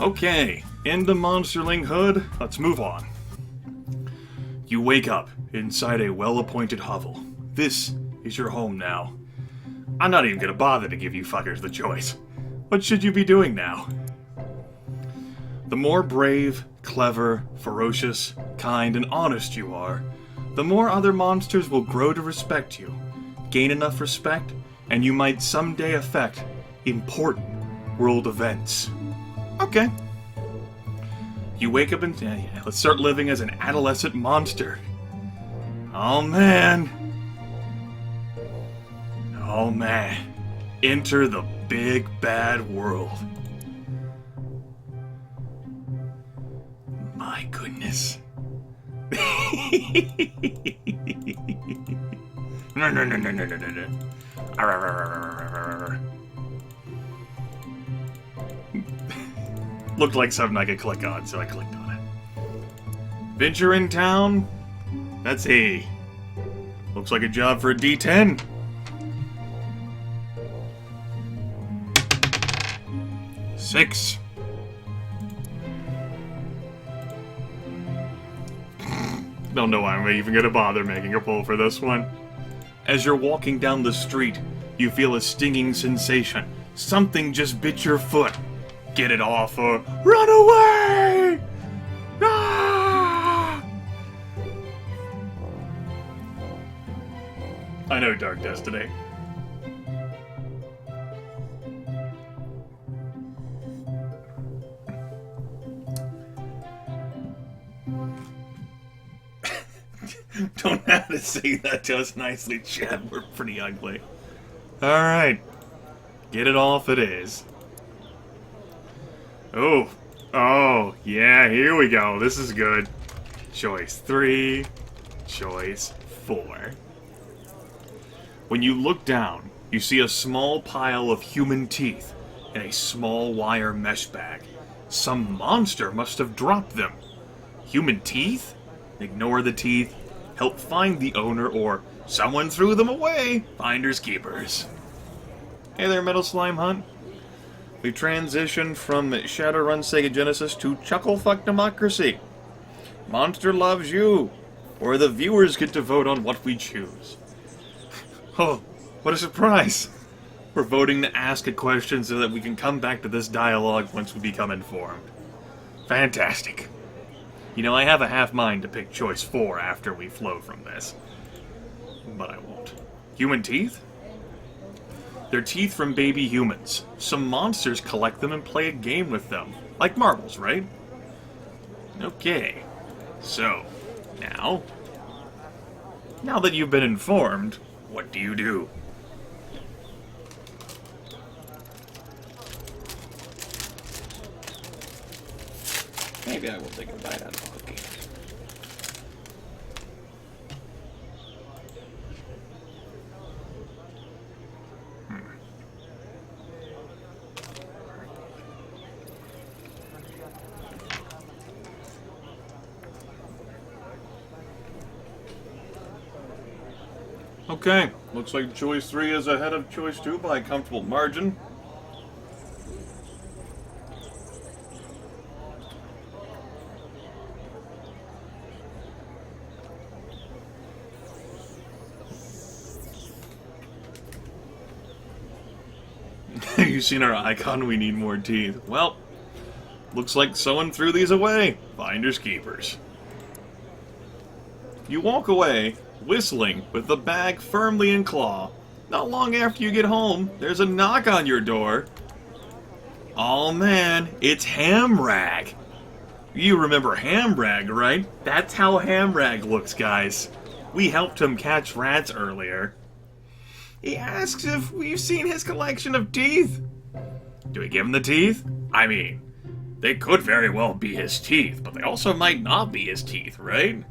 Okay, into Monsterling Hood, let's move on. You wake up inside a well-appointed hovel. This is your home now. I'm not even gonna bother to give you fuckers the choice. What should you be doing now? The more brave, clever, ferocious, kind, and honest you are, the more other monsters will grow to respect you, gain enough respect, and you might someday affect important world events. Okay. You wake up and let's start living as an adolescent monster. Oh man. Oh man. Enter the big bad world. My goodness. No. Looked like something I could click on, so I clicked on it. Venture in town? That's A. Looks like a job for a D10. Six. Don't know why I'm even gonna bother making a pull for this one. As you're walking down the street, you feel a stinging sensation. Something just bit your foot. Get it off or run away! Ah! I know, Dark Destiny. Don't have to say that to us nicely, Chad. We're pretty ugly. Alright. Get it off it is. Oh, yeah, here we go. This is good. Choice 3. Choice 4. When you look down, you see a small pile of human teeth in a small wire mesh bag. Some monster must have dropped them. Human teeth? Ignore the teeth. Help find the owner, or someone threw them away. Finders keepers. Hey there, Metal Slime Hunt. We transitioned from Shadowrun Sega Genesis to Chucklefuck Democracy. Monster loves you, or the viewers get to vote on what we choose. Oh, what a surprise! We're voting to ask a question so that we can come back to this dialogue once we become informed. Fantastic. You know, I have a half mind to pick choice 4 after we flow from this. But I won't. Human teeth? They're teeth from baby humans. Some monsters collect them and play a game with them. Like marbles, right? Okay. So, now that you've been informed, what do you do? Maybe I will take a bite out of the cookie. Okay, looks like choice 3 is ahead of choice 2 by a comfortable margin. You've seen our icon, we need more teeth. Well, looks like someone threw these away. Finders keepers. You walk away, whistling, with the bag firmly in claw. Not long after you get home, there's a knock on your door. Oh man, it's Hamrag. You remember Hamrag, right? That's how Hamrag looks, guys. We helped him catch rats earlier. He asks if we've seen his collection of teeth. Do we give him the teeth? I mean, they could very well be his teeth, but they also might not be his teeth, right?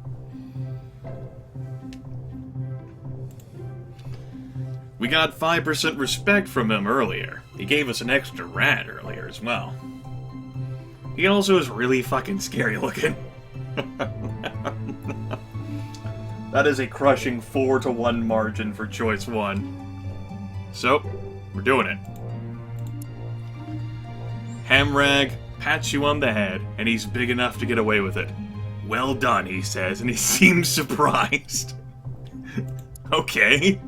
We got 5% respect from him earlier. He gave us an extra rat earlier as well. He also is really fucking scary looking. That is a crushing 4-1 margin for choice 1. So, we're doing it. Hamrag, pats you on the head, and he's big enough to get away with it. Well done, he says, and he seems surprised. Okay.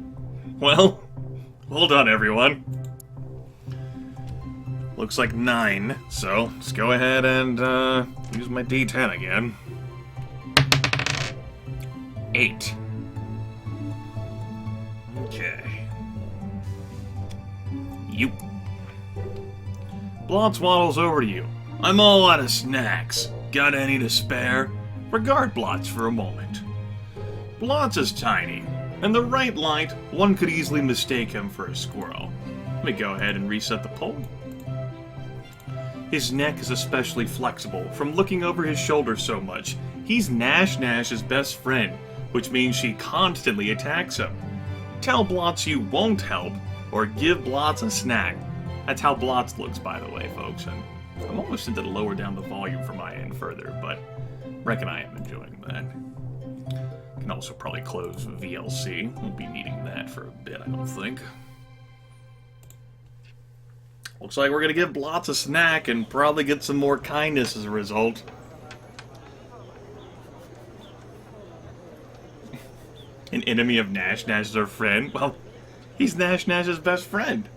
Well done, everyone. Looks like 9, so let's go ahead and use my D10 again. 8. Okay. You. Blotz waddles over to you. I'm all out of snacks. Got any to spare? Regard Blotz for a moment. Blotz is tiny. In the right light, one could easily mistake him for a squirrel. Let me go ahead and reset the poll. His neck is especially flexible from looking over his shoulder so much. He's Nash's best friend, which means she constantly attacks him. Tell Blotz you won't help, or give Blotz a snack. That's how Blotz looks, by the way, folks, and I'm almost tempted to lower down the volume from my end further, but reckon I am enjoying that. Can also probably close VLC. Won't be needing that for a bit, I don't think. Looks like we're gonna give Blotz a snack and probably get some more kindness as a result. An enemy of Nash is our friend? Well, he's Nash's best friend.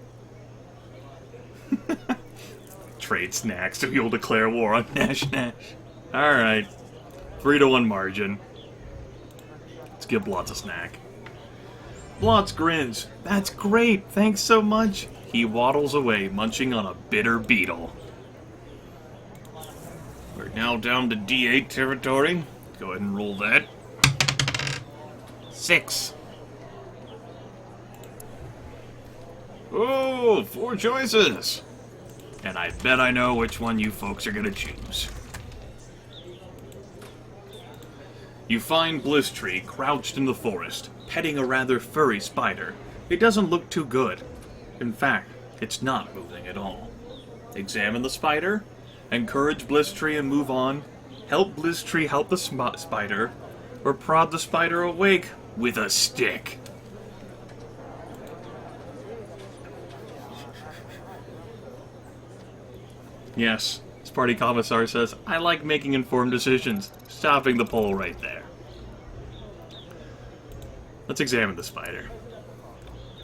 Trade snacks so you'll declare war on Nash. Alright. 3-1 margin. Let's give Blotz a snack. Blotz grins. That's great, thanks so much. He waddles away, munching on a bitter beetle. We're now down to D8 territory. Go ahead and roll that. 6. Oh, 4 choices. And I bet I know which one you folks are gonna choose. You find Blisstree crouched in the forest, petting a rather furry spider. It doesn't look too good. In fact, it's not moving at all. Examine the spider, encourage Blisstree and move on, help Blisstree help the spider, or prod the spider awake with a stick. Yes, as Party Commissar says, I like making informed decisions. Stopping the poll right there. Let's examine the spider.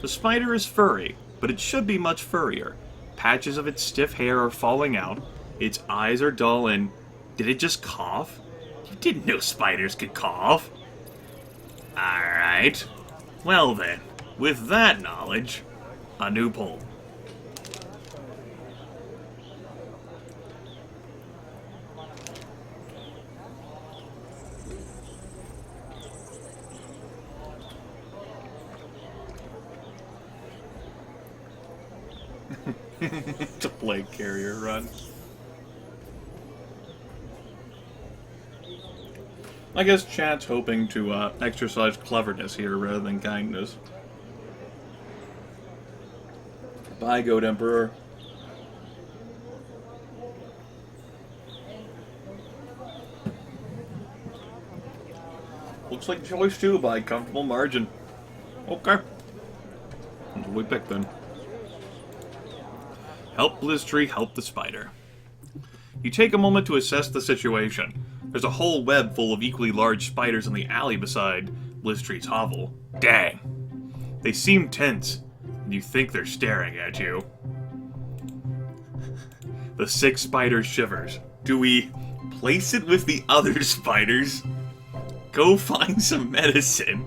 The spider is furry, but it should be much furrier. Patches of its stiff hair are falling out, its eyes are dull, and... did it just cough? You didn't know spiders could cough. Alright. Well then, with that knowledge, a new poll. It's a plague carrier run. I guess chat's hoping to exercise cleverness here rather than kindness. Bye, Goat Emperor. Looks like choice 2 by comfortable margin. Okay. That's what we picked then. Help Blisstree help the spider. You take a moment to assess the situation. There's a whole web full of equally large spiders in the alley beside Blistree's hovel. Dang. They seem tense, and you think they're staring at you. The sick spider shivers. Do we place it with the other spiders? Go find some medicine,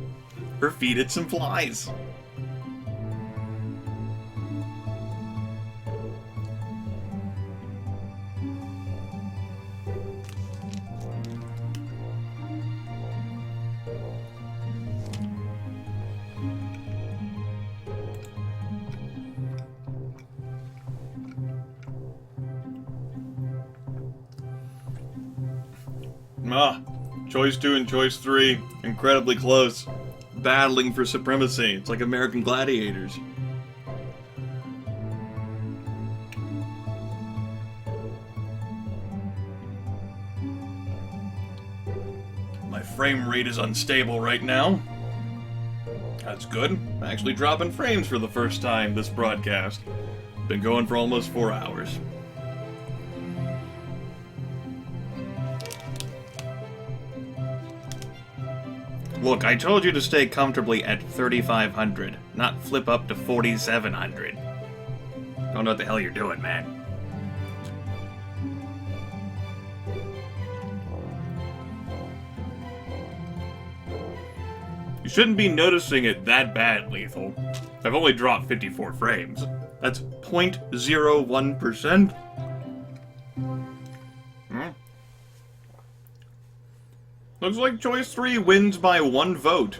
or feed it some flies. Choice 2 and Choice 3, incredibly close. Battling for supremacy. It's like American Gladiators. My frame rate is unstable right now. That's good. I'm actually dropping frames for the first time this broadcast. Been going for almost 4 hours. Look, I told you to stay comfortably at 3,500, not flip up to 4,700. Don't know what the hell you're doing, man. You shouldn't be noticing it that bad, Lethal. I've only dropped 54 frames. That's 0.01%. Looks like Choice 3 wins by 1 vote.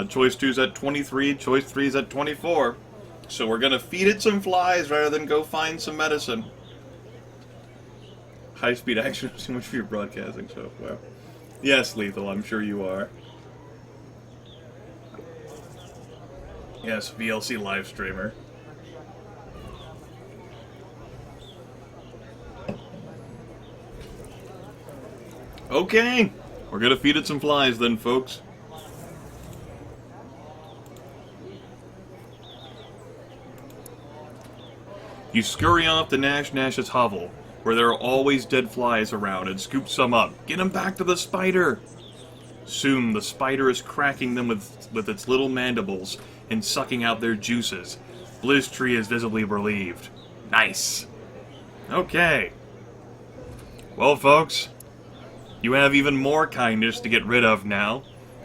Choice 2's at 23, Choice 3's at 24. So we're gonna feed it some flies rather than go find some medicine. High-speed action, so much for your broadcasting software. Yes, Lethal, I'm sure you are. Yes, VLC live streamer. Okay, we're gonna feed it some flies then, folks. You scurry off to Nash's hovel, where there are always dead flies around, and scoop some up. Get them back to the spider! Soon, the spider is cracking them with its little mandibles and sucking out their juices. Blizztree is visibly relieved. Nice. Okay. Well, folks, you have even more kindness to get rid of now,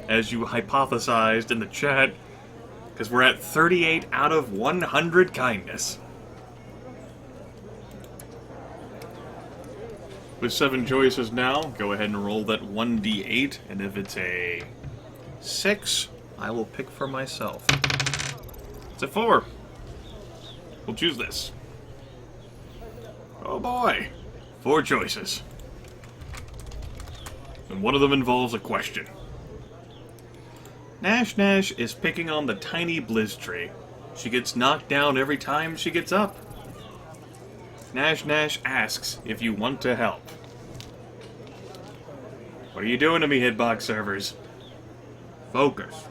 as you hypothesized in the chat, because we're at 38 out of 100 kindness. With 7 choices now, go ahead and roll that 1d8, and if it's a 6, I will pick for myself. It's a 4. We'll choose this. Oh boy. 4 choices. And one of them involves a question. Nash is picking on the tiny Blizztree. She gets knocked down every time she gets up. Nash asks if you want to help. What are you doing to me, hitbox servers? Focus.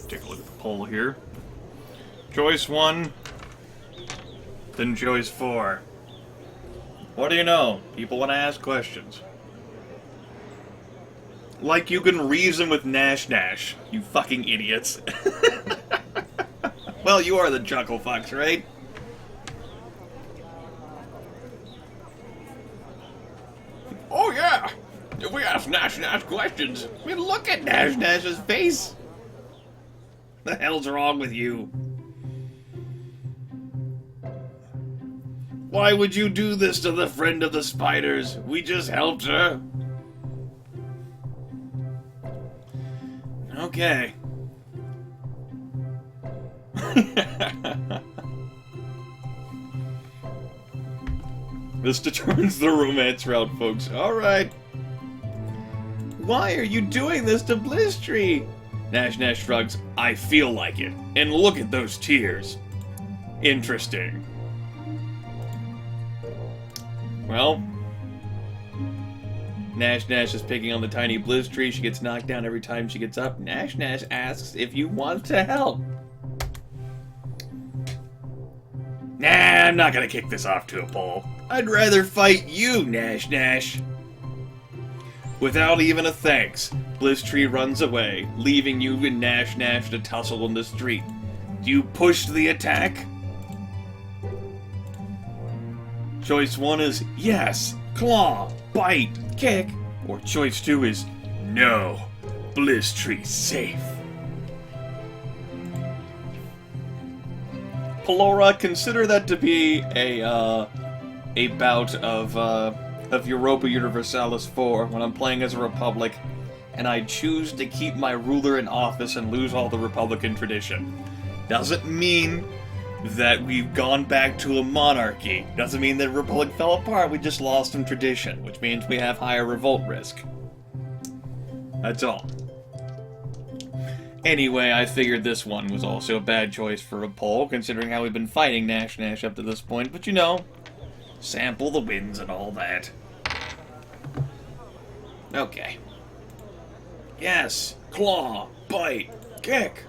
Take a look at the poll here. Choice 1, then choice 4. What do you know? People want to ask questions. Like you can reason with Nash, you fucking idiots. Well, you are the Chucklefucks, right? Oh yeah! If we ask Nash questions, we look at Nash's face. The hell's wrong with you? Why would you do this to the friend of the spiders? We just helped her. Okay. This determines the romance route, folks. Alright. Why are you doing this to Blizztree? Nash shrugs. I feel like it. And look at those tears. Interesting. Well, Nash is picking on the tiny Blizztree. She gets knocked down every time she gets up. Nash asks if you want to help. Nah, I'm not gonna kick this off to a poll. I'd rather fight you, Nash. Without even a thanks, Blizztree runs away, leaving you and Nash to tussle in the street. Do you push the attack? Choice 1 is yes, claw, bite, kick. Or choice 2 is no, Blizztree's safe. Pelora, consider that to be a bout of Europa Universalis 4 when I'm playing as a Republic, and I choose to keep my ruler in office and lose all the Republican tradition. Doesn't mean that we've gone back to a monarchy. Doesn't mean that Republic fell apart, we just lost some tradition, which means we have higher revolt risk. That's all. Anyway, I figured this one was also a bad choice for a poll, considering how we've been fighting Nash up to this point, but you know, sample the wins and all that. Okay. Yes, claw, bite, kick.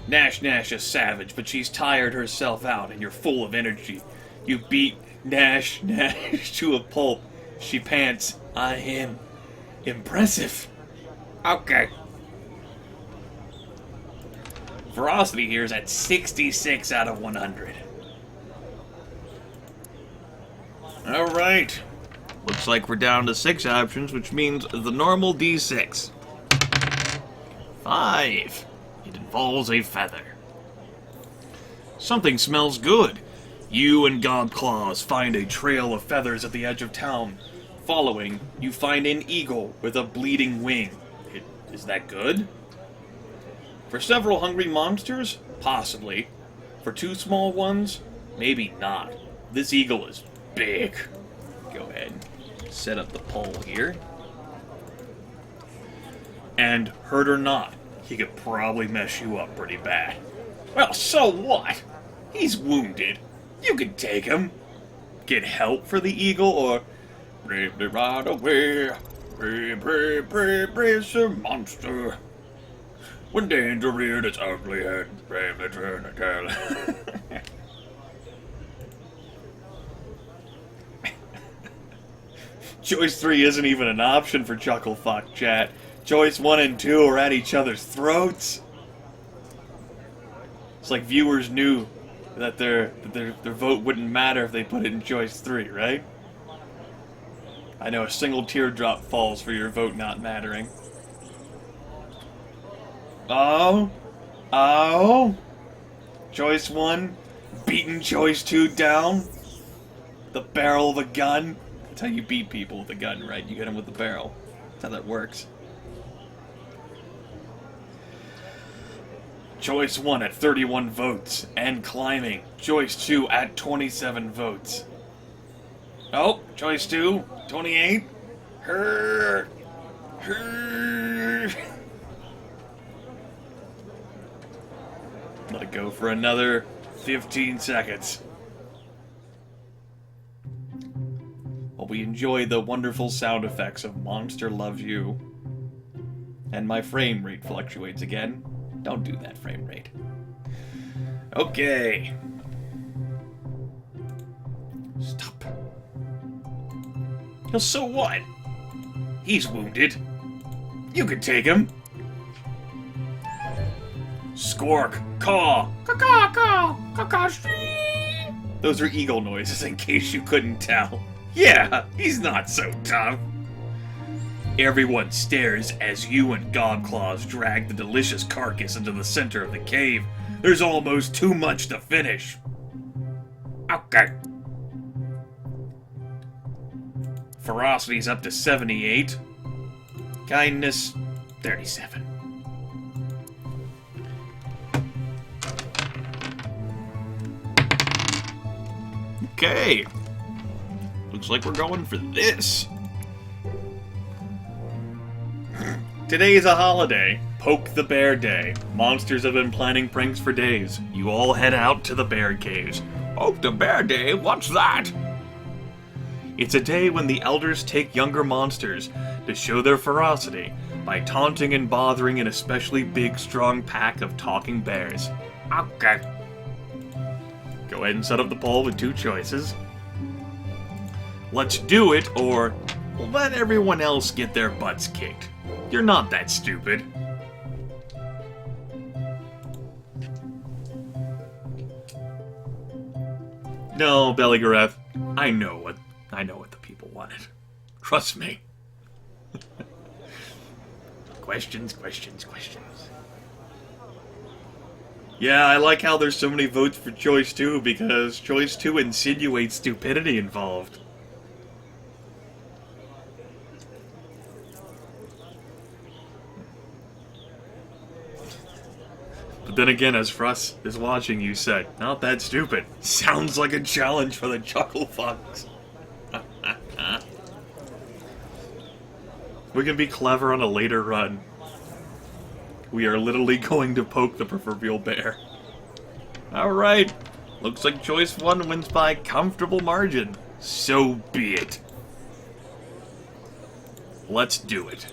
Nash Nash is savage, but she's tired herself out, and you're full of energy. You beat Nash Nash to a pulp. She pants. I am impressive. Okay. Ferocity here is at 66 out of 100. Alright. Looks like we're down to 6 options, which means the normal D6. 5. It involves a feather. Something smells good. You and Gobclaws find a trail of feathers at the edge of town. Following, you find an eagle with a bleeding wing. Is that good? For several hungry monsters? Possibly. For 2 small ones? Maybe not. This eagle is big. Go ahead and set up the poll here. And, hurt or not, he could probably mess you up pretty bad. Well, so what? He's wounded. You can take him. Get help for the eagle, or bravely ride away. Brave, brave, brave, brave, sir monster. When danger reared its ugly head, bravely turn the tail. Choice 3 isn't even an option for Chucklefuck, chat. Choice 1 and 2 are at each other's throats. It's like viewers knew that their vote wouldn't matter if they put it in choice 3, right? I know a single teardrop falls for your vote not mattering. Oh? Choice 1 beating choice 2 down? The barrel of a gun? That's how you beat people with a gun, right? You hit them with the barrel. That's how that works. Choice 1 at 31 votes, and climbing. Choice 2 at 27 votes. Oh, choice 2, 28. Let it go for another 15 seconds. While we enjoy the wonderful sound effects of Monster Loves You. And my frame rate fluctuates again. Don't do that, frame rate. Okay. Stop. Well, so what? He's wounded. You can take him. Squawk, caw, caw, caw, caw, caw. Those are eagle noises, in case you couldn't tell. Yeah, he's not so tough. Everyone stares as you and Gobclaws drag the delicious carcass into the center of the cave. There's almost too much to finish. Okay. Ferocity's up to 78. Kindness, 37. Okay. Looks like we're going for this. Today is a holiday. Poke the Bear Day. Monsters have been planning pranks for days. You all head out to the bear caves. Poke the Bear Day? What's that? It's a day when the elders take younger monsters to show their ferocity by taunting and bothering an especially big, strong pack of talking bears. Okay. Go ahead and set up the poll with 2 choices. Let's do it, or let everyone else get their butts kicked. You're not that stupid. No, Bellygareth, I know what the people wanted. Trust me. Questions. Yeah, I like how there's so many votes for choice 2, because choice 2 insinuates stupidity involved. But then again, as Fruss is watching, you said, not that stupid. Sounds like a challenge for the Chucklefucks. We can be clever on a later run. We are literally going to poke the proverbial bear. Alright. Looks like choice 1 wins by comfortable margin. So be it. Let's do it.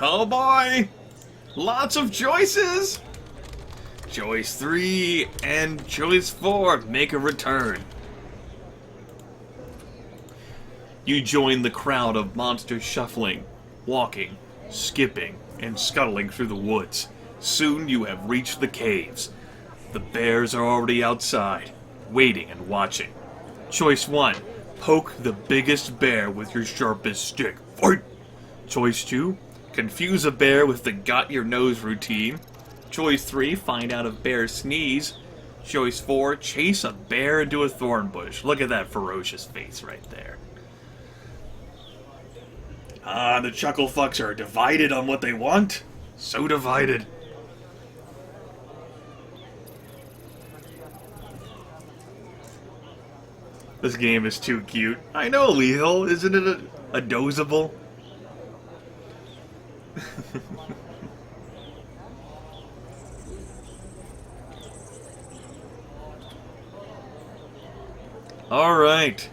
Oh boy! Lots of choices! Choice 3 and Choice 4 make a return. You join the crowd of monsters shuffling, walking, skipping, and scuttling through the woods. Soon you have reached the caves. The bears are already outside, waiting and watching. Choice 1, poke the biggest bear with your sharpest stick. Fight! Choice 2, confuse a bear with the got your nose routine. Choice 3, find out if bears sneeze. Choice 4, chase a bear into a thorn bush. Look at that ferocious face right there. The Chucklefucks are divided on what they want. So divided. This game is too cute. I know, Lethal. Isn't it a dozable? Alright.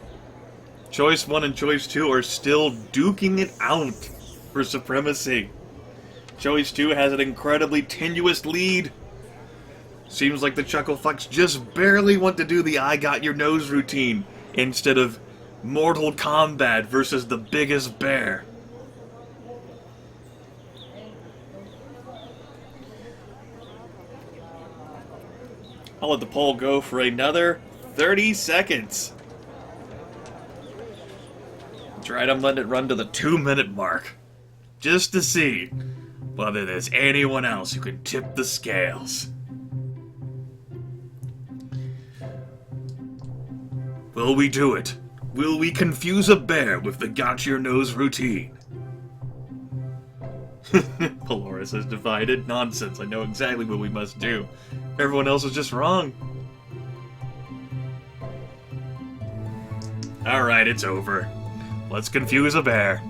Choice 1 and Choice 2 are still duking it out for supremacy. Choice 2 has an incredibly tenuous lead. Seems like the Chucklefucks just barely want to do the I got your nose routine instead of Mortal Kombat versus the biggest bear. I'll let the poll go for another 30 seconds. That's right, I'm letting it run to the 2-minute mark. Just to see whether there's anyone else who can tip the scales. Will we do it? Will we confuse a bear with the got your nose routine? Polaris is divided. Nonsense, I know exactly what we must do. Everyone else is just wrong. Alright, it's over. Let's confuse a bear.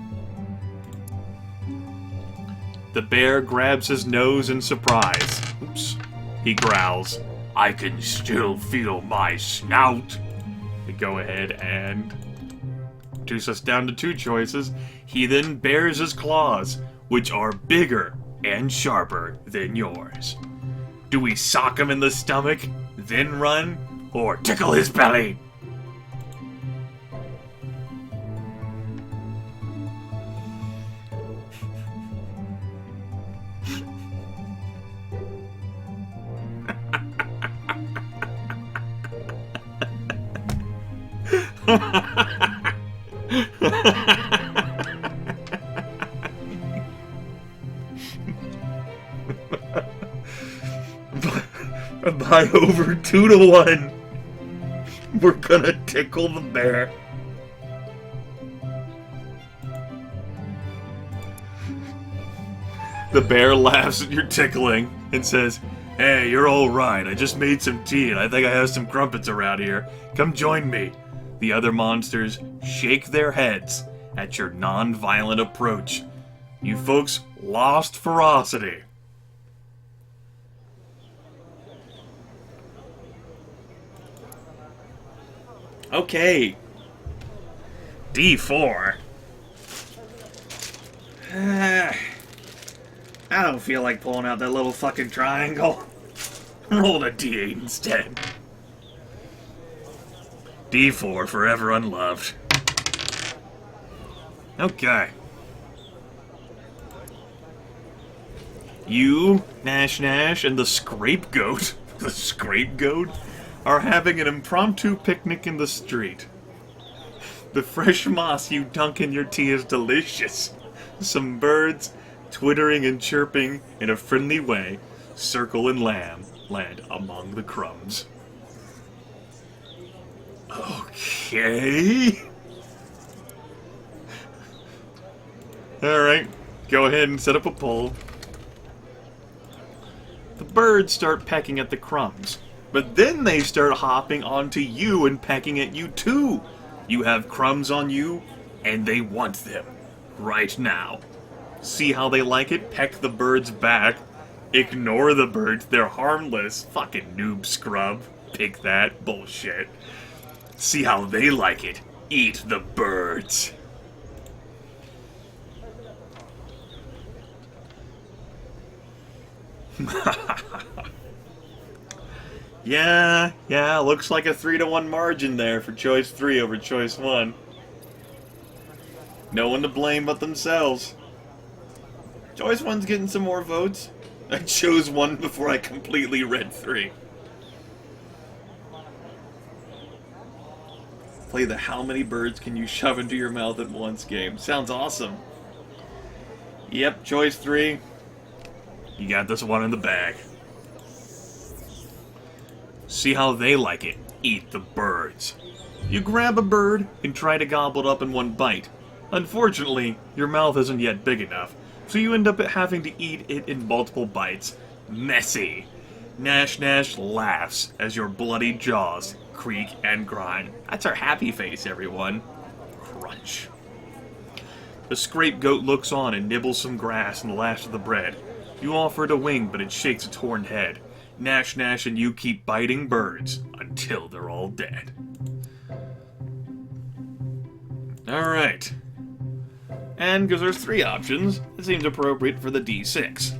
The bear grabs his nose in surprise. Oops. He growls, "I can still feel my snout." We go ahead and reduce us down to 2 choices. He then bares his claws, which are bigger and sharper than yours. Do we sock him in the stomach, then run, or tickle his belly? By over 2-1, we're gonna tickle the bear. The bear laughs at your tickling and says, "Hey, you're all right. I just made some tea and I think I have some crumpets around here. Come join me." The other monsters shake their heads at your non-violent approach. You folks lost ferocity. Okay. D4. I don't feel like pulling out that little fucking triangle. Roll a D8 instead. D4, forever unloved. Okay. You, Nash, and the Scapegoat, the Scapegoat, are having an impromptu picnic in the street. The fresh moss you dunk in your tea is delicious. Some birds, twittering and chirping in a friendly way, circle and land among the crumbs. Okay. Alright, go ahead and set up a poll. The birds start pecking at the crumbs, but then they start hopping onto you and pecking at you too. You have crumbs on you, and they want them. Right now. See how they like it? Peck the birds back. Ignore the birds, they're harmless. Fucking noob scrub. Pick that bullshit. See how they like it. Eat the birds. Yeah, looks like a 3-to-1 margin there for choice 3 over choice 1. No one to blame but themselves. Choice 1's getting some more votes. I chose 1 before I completely read 3. Play the how many birds can you shove into your mouth at once game. Sounds awesome. Yep, choice 3. You got this one in the bag. See how they like it. Eat the birds. You grab a bird and try to gobble it up in one bite. Unfortunately, your mouth isn't yet big enough, so you end up having to eat it in multiple bites. Messy. Nash Nash laughs as your bloody jaws creak and grind. That's our happy face, everyone. Crunch. The scapegoat looks on and nibbles some grass and laughs at the bread. You offer it a wing, but it shakes its horned head. Nash Nash and you keep biting birds until they're all dead. Alright. And because there's 3 options, it seems appropriate for the D6.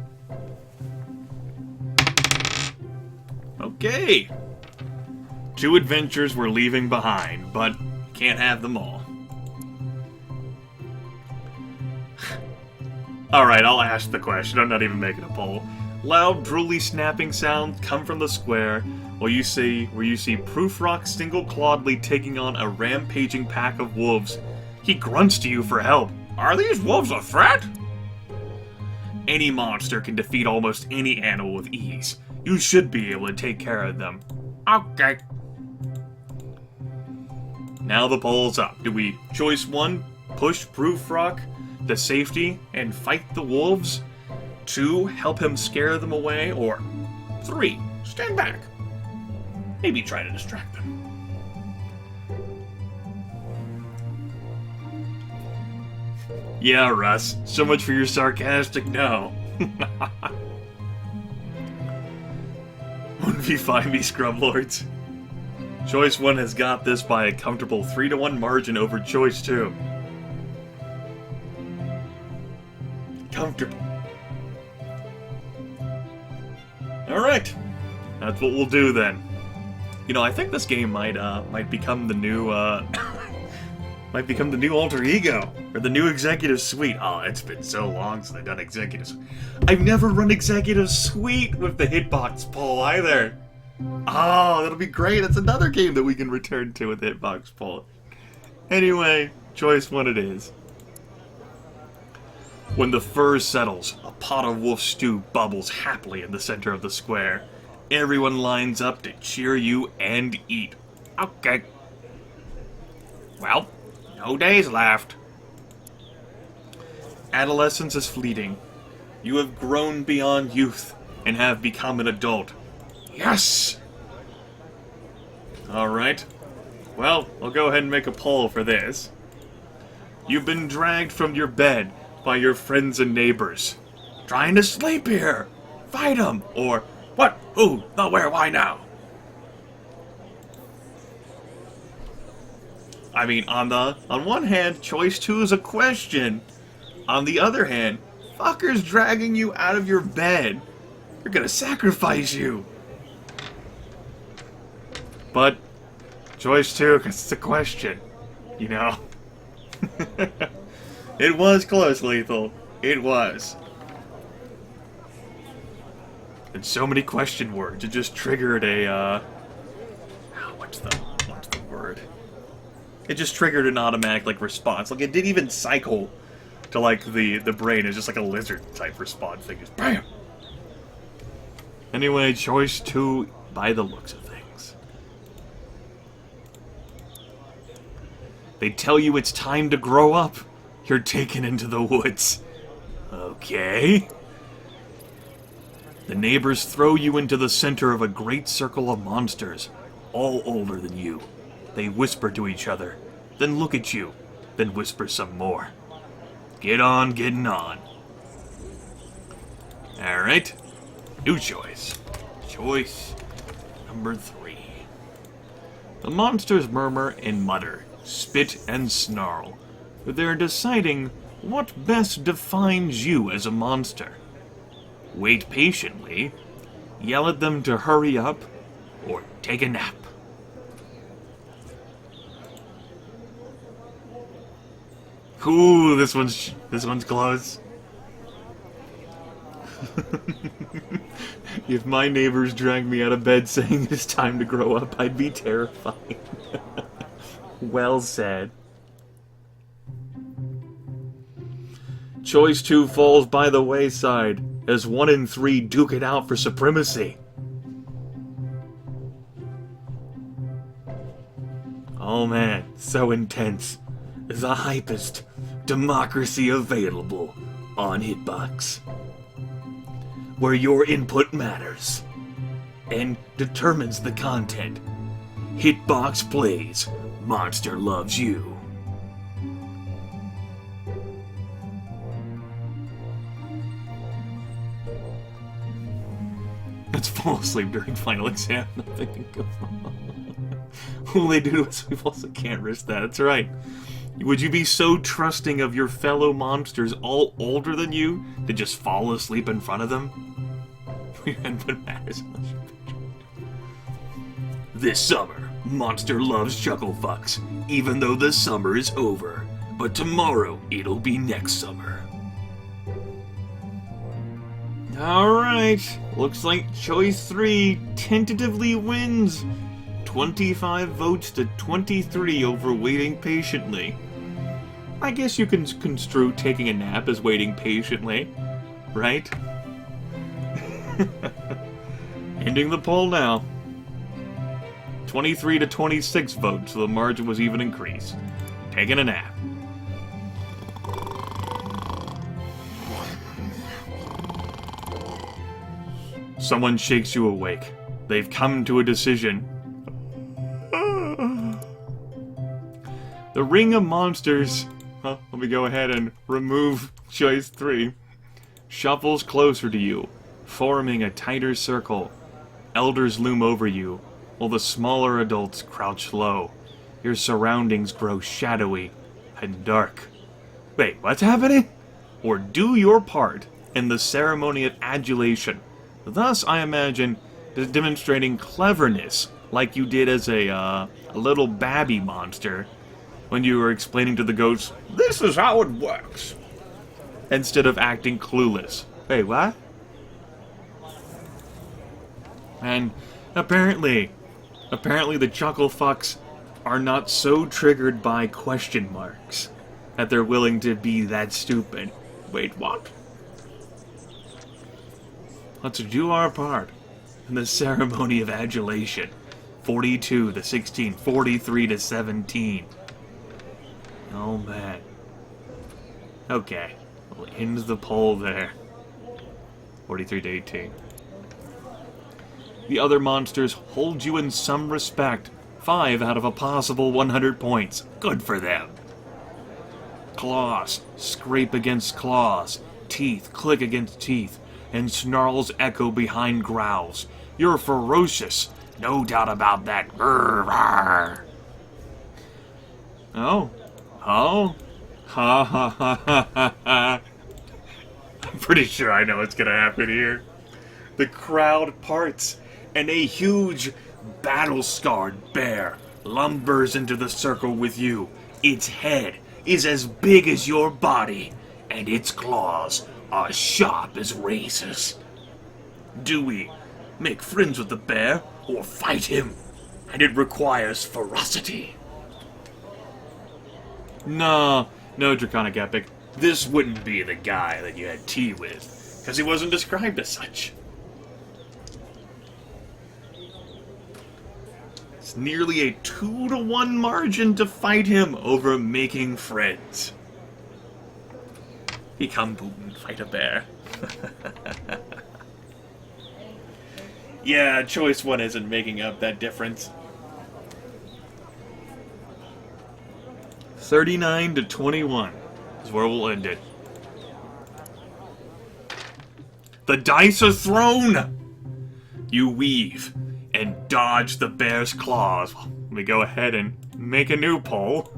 Okay. 2 adventures we're leaving behind, but can't have them all. Alright, I'll ask the question. I'm not even making a poll. Loud, drooly snapping sounds come from the square where you see Proofrock single-clawedly taking on a rampaging pack of wolves. He grunts to you for help. Are these wolves a threat? Any monster can defeat almost any animal with ease. You should be able to take care of them. Okay. Now the poll's up. Do we choice 1, push Proofrock to safety and fight the wolves? 2, help him scare them away? Or 3, stand back. Maybe try to distract them. Yeah, Russ. So much for your sarcastic no. 1v5 me, Scrub Lords. Choice 1 has got this by a comfortable 3-to-1 margin over choice 2. Comfortable. Alright. That's what we'll do then. You know, I think this game might become the new might become the new alter ego, or the new executive suite. Oh, it's been so long since I've done executive suite. I've never run executive suite with the hitbox poll either. Oh, that'll be great. That's another game that we can return to with the hitbox poll. Anyway, choice 1 it is. When the fur settles, a pot of wolf stew bubbles happily in the center of the square. Everyone lines up to cheer you and eat. Okay. Well, no days left. Adolescence is fleeting. You have grown beyond youth and have become an adult. Yes! Alright. Well, I'll go ahead and make a poll for this. You've been dragged from your bed by your friends and neighbors. Trying to sleep here! Fight 'em! Or, what? Who? The where? Why now? I mean, on one hand, choice 2 is a question. On the other hand, fuckers dragging you out of your bed. They're gonna sacrifice you. But, choice 2, because it's a question. You know? It was close, Lethal. It was. And so many question words. It just triggered a, what's the word? It just triggered an automatic, like, response. Like, it didn't even cycle to, like, the brain. It's just like a lizard-type response thing. Just BAM! Anyway, choice 2, by the looks of things. They tell you it's time to grow up. You're taken into the woods. Okay. The neighbors throw you into the center of a great circle of monsters, all older than you. They whisper to each other, then look at you, then whisper some more. Get on getting on. Alright. New choice. Choice number 3. The monsters murmur and mutter, spit and snarl. But they're deciding what best defines you as a monster. Wait patiently, yell at them to hurry up, or take a nap. Ooh, this one's close. If my neighbors dragged me out of bed saying it's time to grow up, I'd be terrified. Well said. Choice 2 falls by the wayside as 1 and 3 duke it out for supremacy. Oh man, so intense. The hypest democracy available on Hitbox, where your input matters and determines the content. Hitbox plays Monster Loves You. Let's fall asleep during final exam. Nothing can go wrong. What will they do to us? We also can't risk that. That's right. Would you be so trusting of your fellow monsters, all older than you, to just fall asleep in front of them? Your input matters. This summer, Monster loves Chucklefucks, even though the summer is over. But tomorrow, it'll be next summer. Alright, looks like choice 3 tentatively wins. 25 votes to 23 over waiting patiently. I guess you can construe taking a nap as waiting patiently, right? Ending the poll now. 23 to 26 votes, so the margin was even increased. Taking a nap. Someone shakes you awake. They've come to a decision. The ring of monsters, let me go ahead and remove choice 3, shuffles closer to you, forming a tighter circle. Elders loom over you, while the smaller adults crouch low. Your surroundings grow shadowy and dark. Wait, what's happening? Or do your part in the ceremony of adulation. Thus, I imagine, demonstrating cleverness, like you did as a little babby monster, when you were explaining to the ghosts, "This is how it works," instead of acting clueless. Wait, what? And apparently the Chucklefucks are not so triggered by question marks that they're willing to be that stupid. Wait, what? Let's do our part in the ceremony of adulation. 42 to 16, 43 to 17. Oh man. Okay, we'll end the poll there. 43 to 18. The other monsters hold you in some respect. 5 out of a possible 100 points. Good for them. Claws scrape against claws. Teeth click against teeth. And snarls echo behind growls. You're ferocious. No doubt about that. Brr, brr. Oh. Oh. Ha ha ha ha ha ha. I'm pretty sure I know what's gonna happen here. The crowd parts, and a huge, battle-scarred bear lumbers into the circle with you. Its head is as big as your body, and its claws are sharp as razors. Do we make friends with the bear, or fight him? And it requires ferocity. No, Draconic Epic. This wouldn't be the guy that you had tea with, because he wasn't described as such. It's nearly a 2-to-1 margin to fight him over making friends. He come Putin, fight a bear. Yeah, choice 1 isn't making up that difference. 39 to 21 is where we'll end it. The dice are thrown! You weave and dodge the bear's claws. Let me go ahead and make a new poll.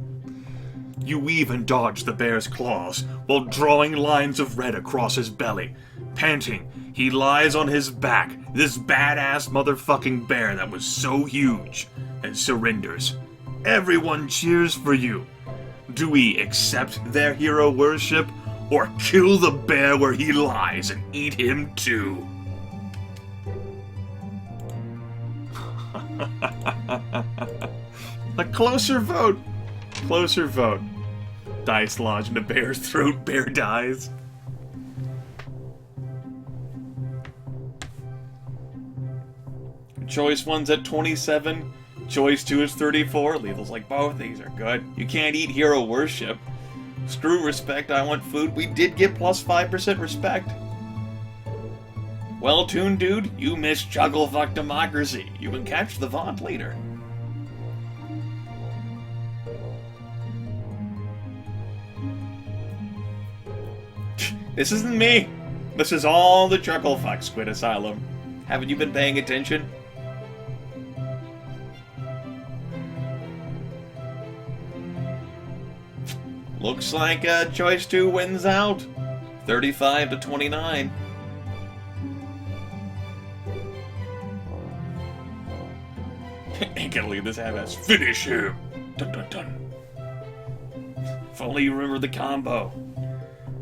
You weave and dodge the bear's claws, while drawing lines of red across his belly. Panting, he lies on his back, this badass motherfucking bear that was so huge, and surrenders. Everyone cheers for you. Do we accept their hero worship, or kill the bear where he lies and eat him too? A closer vote. Closer vote. Dice lodge in a bear's throat, bear dies. Choice 1's at 27. Choice 2 is 34. Lethal's like, both these are good. You can't eat hero worship. Screw respect, I want food. We did get plus 5% respect. Well tuned, dude. You missed Chucklefuck Democracy. You can catch the VOD later. This isn't me. This is all the Chucklefuck Squid Asylum. Haven't you been paying attention? Looks like choice 2 wins out. 35 to 29. Ain't gonna leave this half-ass. Finish him! Dun dun dun. If only you remember the combo.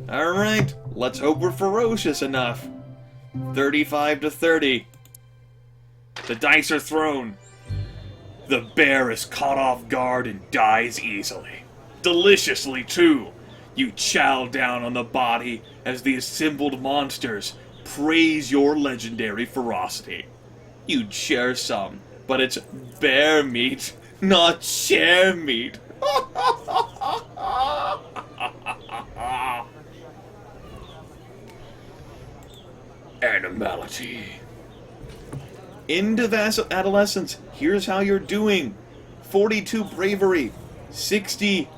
Alright, let's hope we're ferocious enough. 35 to 30. The dice are thrown. The bear is caught off guard and dies easily. Deliciously, too. You chow down on the body as the assembled monsters praise your legendary ferocity. You'd share some, but it's bear meat, not share meat. Animality. Into adolescence. Here's how you're doing. 42 bravery, 60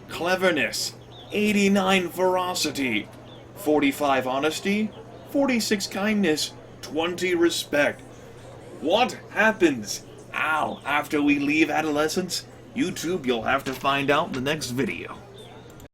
cleverness, 89 ferocity, 45 honesty, 46 kindness, 20 respect. What happens? After we leave adolescence? YouTube, you'll have to find out in the next video.